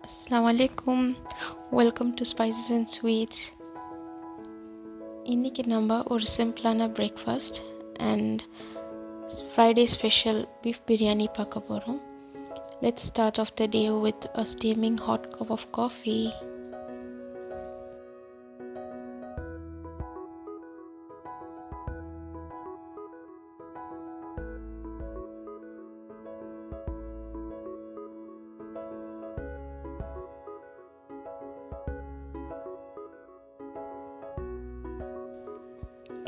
Assalamu alaikum. Welcome to Spices and Sweets. இன்னைக்கு நம்ம ஒரு சிம்பிளான breakfast and Friday special beef biryani பார்க்க போகிறோம். Let's start off the day with a steaming hot cup of coffee.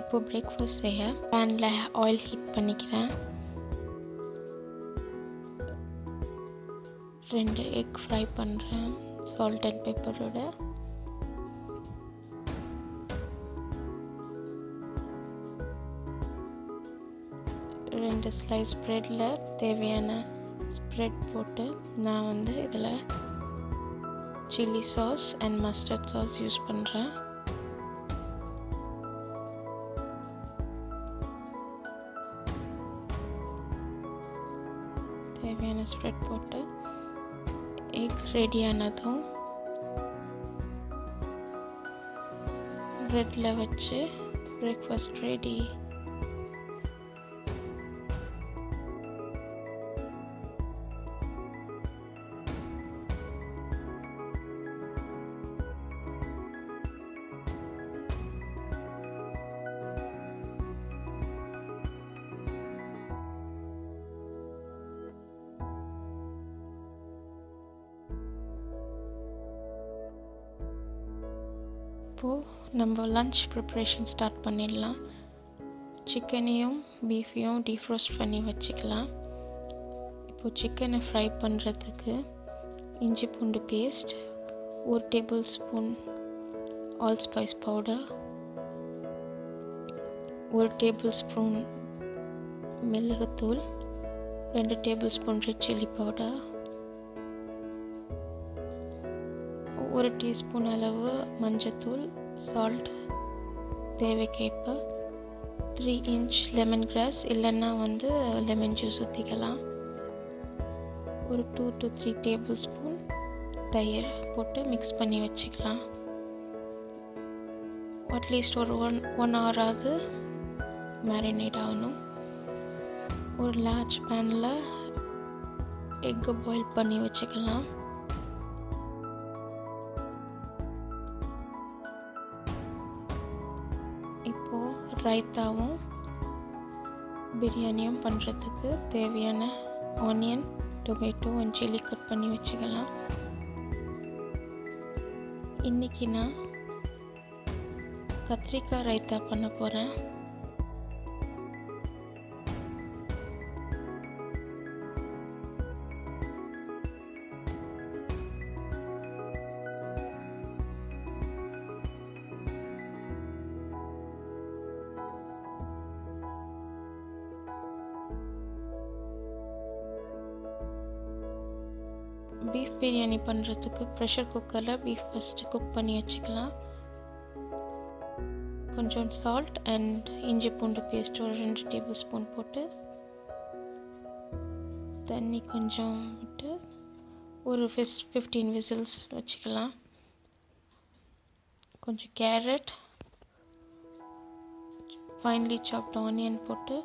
இப்போ breakfast செய்ய பேனில் ஆயில் ஹீட் பண்ணிக்கிறேன். 2 எக் ஃப்ரை பண்ணுறேன் சால்ட் அண்ட் பெப்பரோட. ரெண்டு ஸ்லைஸ் ப்ரெட்டில் தேவையான ஸ்ப்ரெட் போட்டு நான் இதில் chilli sauce and mustard sauce use பண்ணுறேன். தேவையான ஸ்ப்ரெட் போட்டு எக் ரெடியானதும் ப்ரெட்டில் வச்சு பிரேக்ஃபாஸ்ட் ரெடி. இப்போது நம்ம லன்ச் ப்ரிப்ரேஷன் ஸ்டார்ட் பண்ணிடலாம். சிக்கனையும் பீஃபையும் டீஃப்ரோஸ்ட் பண்ணி வச்சுக்கலாம். இப்போது சிக்கனை ஃப்ரை பண்ணுறதுக்கு இஞ்சி பூண்டு paste, 1 tablespoon all spice powder, 1 tablespoon மிளகுத்தூள், 2 tablespoon red chilli powder, 1 teaspoon அளவு மஞ்சத்தூள், சால்ட் தேவைக்கேற்ப, 3 இன்ச் லெமன் கிராஸ் இல்லைன்னா லெமன் ஜூஸ் ஊற்றிக்கலாம், ஒரு 2 to 3 டேபிள் ஸ்பூன் தயிர் போட்டு மிக்ஸ் பண்ணி வச்சுக்கலாம். அட்லீஸ்ட் ஒரு ஒன் ஹவராவது மேரினேட் ஆகணும். ஒரு லார்ஜ் பேனில் எக்கை பாயில் பண்ணி வச்சுக்கலாம். இப்போது ரைத்தாவும் பிரியாணியும் பண்ணுறதுக்கு தேவையான onion, tomato and chilli cut பண்ணி வச்சுக்கலாம். இன்றைக்கி நான் கத்திரிக்காய் ரைத்தா பண்ண போகிறேன். பீஃப் பிரியாணி பண்ணுறதுக்கு ப்ரெஷர் குக்கரில் பீஃப் ஃபஸ்ட்டு குக் பண்ணி வச்சுக்கலாம். கொஞ்சம் சால்ட் அண்ட் இஞ்சி பூண்டு பேஸ்ட் ஒரு 2 டேபிள் ஸ்பூன் போட்டு தண்ணி கொஞ்சம் விட்டு ஒரு 15 விசில்ஸ் வச்சுக்கலாம். கொஞ்சம் கேரட், ஃபைன்லி சாப்ட் ஆனியன் போட்டு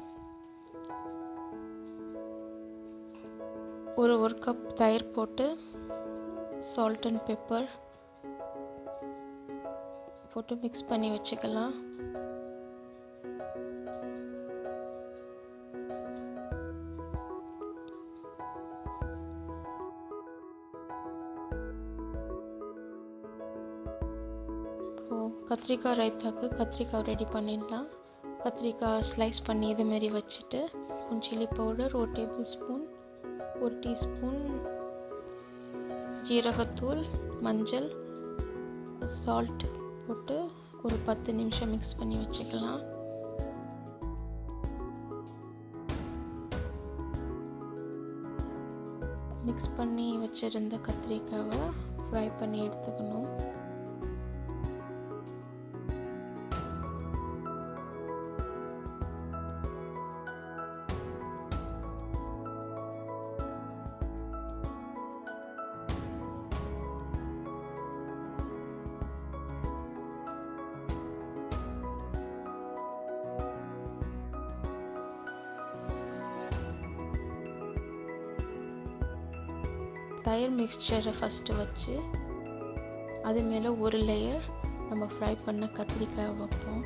ஒரு கப் தயிர் போட்டு சால்ட் அண்ட் பெப்பர் போட்டு மிக்ஸ் பண்ணி வச்சுக்கலாம். இப்போது கத்திரிக்காய் ரைத்தாக்கு கத்திரிக்காய் ரெடி பண்ணிடலாம். கத்திரிக்காய் ஸ்லைஸ் பண்ணி இதுமாரி வச்சுட்டு கொஞ்சம் chilli powder 1 table spoon, 1 teaspoon ஜீரகத்தூள், மஞ்சள், சால்ட் போட்டு ஒரு 10 நிமிஷம் மிக்ஸ் பண்ணி வச்சுக்கலாம். மிக்ஸ் பண்ணி வச்சுருந்த கத்திரிக்காவை ஃப்ரை பண்ணி எடுத்துக்கணும். தயிர் மிக்சரை ஃபஸ்ட்டு வச்சு அது மேலே ஒரு லேயர் நம்ம ஃப்ரை பண்ண கத்திரிக்காய் வைப்போம்.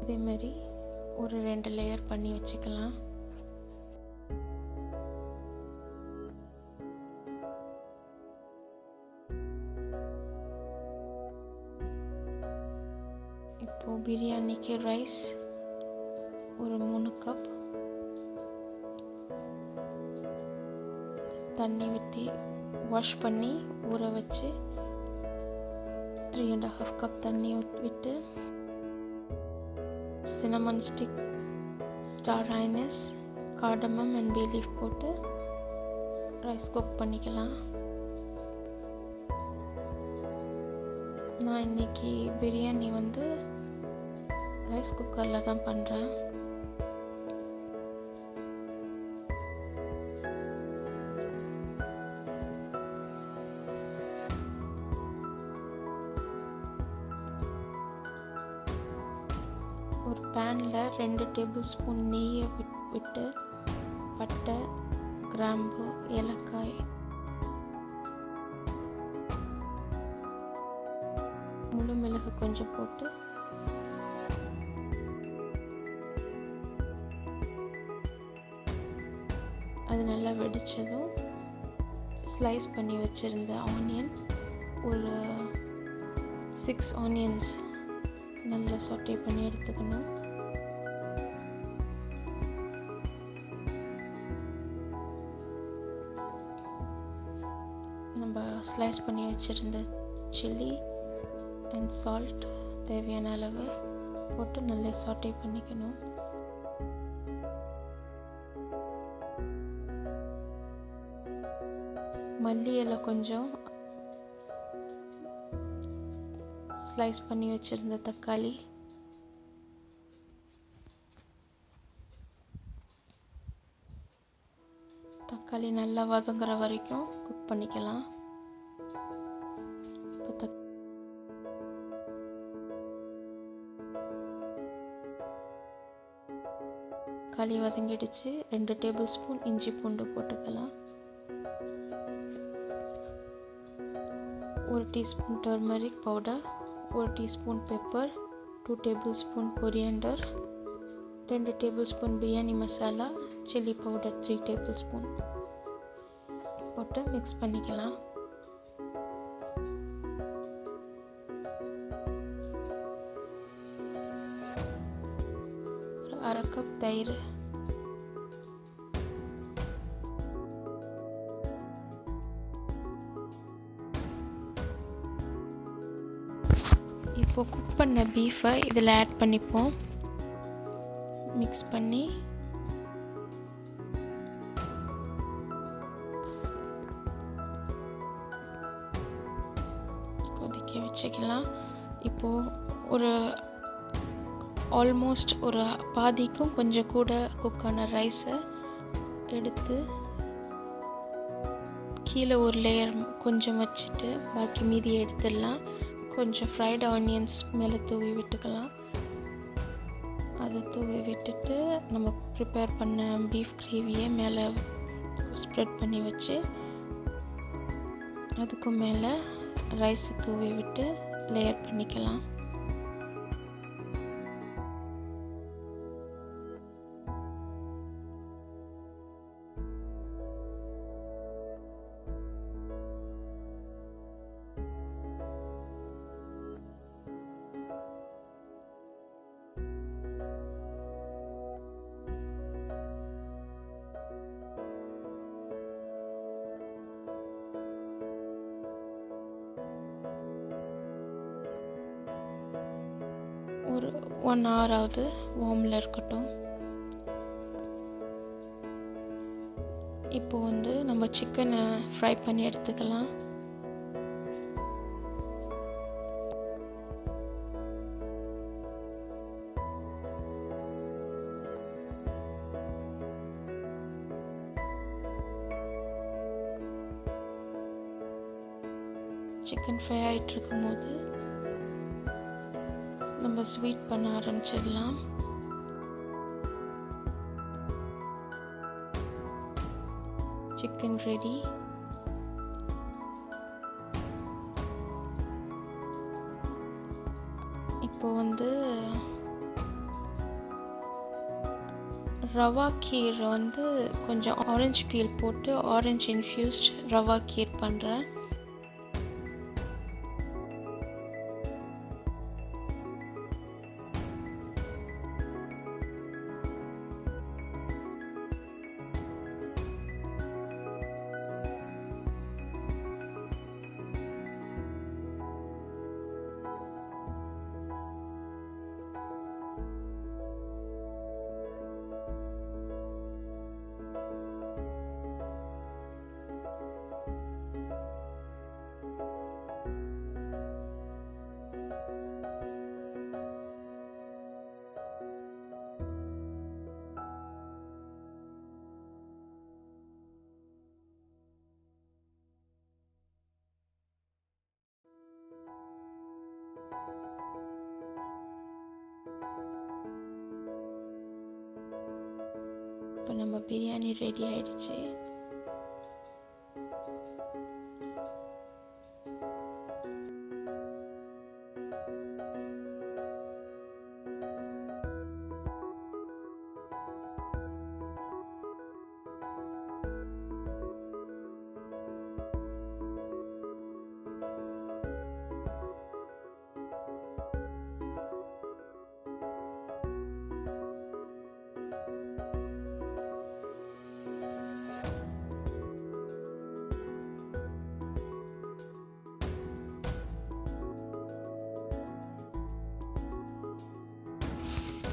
இதே மாதிரி ஒரு 2 லேயர் பண்ணி வச்சுக்கலாம். இப்போ பிரியாணிக்கு ரைஸ் ஒரு 3 கப் தண்ணி ஊற்றி வாஷ் பண்ணி ஊற வச்சு 3.5 கப் தண்ணி விட்டு cinnamon stick, star anise, cardamom and bay leaf போட்டு ரைஸ் குக் பண்ணிக்கலாம். நான் இன்னைக்கு பிரியாணி வந்து ரைஸ் குக்கரில் தான் பண்ணுறேன். ஒரு பேனில் 2 டேபிள் ஸ்பூன் நெய்யை விட்டு பட்டை, கிராம்பு, ஏலக்காய், முழு மிளகு கொஞ்சம் போட்டு அது நல்லா வெடித்ததும் ஸ்லைஸ் பண்ணி வச்சுருந்த ஆனியன் ஒரு 6 ஆனியன்ஸ் நல்லா சாட்டே பண்ணி எடுத்துக்கணும். நம்ம ஸ்லைஸ் பண்ணி வச்சுருந்த சில்லி அண்ட் சால்ட் தேவையான அளவு போட்டு நல்லா சாட்டே பண்ணிக்கணும். மல்லி இலை கொஞ்சம், ஸ்லைஸ் பண்ணி வச்சுருந்த தக்காளி, தக்காளி நல்லா வதங்குற வரைக்கும் குக் பண்ணிக்கலாம். இப்போ தக்காளி வதங்கிடுச்சு. 2 டேபிள் ஸ்பூன் இஞ்சி பூண்டு போட்டுக்கலாம். 1 teaspoon turmeric powder, 1 teaspoon pepper, 2 table spoon coriander, 2 table spoon biryani masala, chilli powder 3 table spoon போட்டு மிக்ஸ் பண்ணிக்கலாம். ஒரு 1/2 கப் தயிர், இப்போ குக் பண்ண பீஃபை இதில் ஆட் பண்ணிப்போம். மிக்ஸ் பண்ணி கொதிக்க வச்சுக்கலாம். இப்போது ஒரு ஆல்மோஸ்ட் ஒரு பாதிக்கும் கொஞ்சம் கூட குக்கான ரைஸை எடுத்து கீழே ஒரு லேயர் கொஞ்சம் வச்சுட்டு பாக்கி மீதி எடுத்துடலாம். கொஞ்சம் ஃப்ரைட் ஆனியன்ஸ் மேலே தூவி விட்டுக்கலாம். அதை தூவி விட்டுட்டு நம்ம ப்ரிப்பேர் பண்ண பீஃப் கிரேவியை மேலே ஸ்ப்ரெட் பண்ணி வச்சு அதுக்கு மேலே ரைஸை தூவி விட்டு லேயர் பண்ணிக்கலாம். ஒரு 1 hour ஆகுது வார்மில் இருக்கட்டும். இப்போ வந்து நம்ம சிக்கனை ஃப்ரை பண்ணி எடுத்துக்கலாம். சிக்கன் ஃப்ரை ஆகிட்டு இருக்கும்போது நம்ம ஸ்வீட் பண்ண ஆரம்பிச்சிடலாம். Chicken ready. இப்போ வந்து ரவா கீர் வந்து கொஞ்சம் ஆரஞ்சு பீல் போட்டு ஆரஞ்சு இன்ஃப்யூஸ்ட் ரவா கீர் பண்ணுறேன். இப்போ நம்ம பிரியாணி ரெடி ஆயிடுச்சு.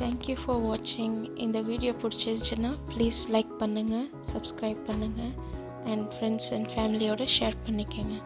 தேங்க்யூ ஃபார் வாட்சிங். இந்த வீடியோ பிடிச்சிருச்சுன்னா ப்ளீஸ் லைக் பண்ணுங்கள், சப்ஸ்கிரைப் பண்ணுங்கள் அண்ட் ஃப்ரெண்ட்ஸ் அண்ட் ஃபேமிலியோடு ஷேர் பண்ணிக்கோங்க.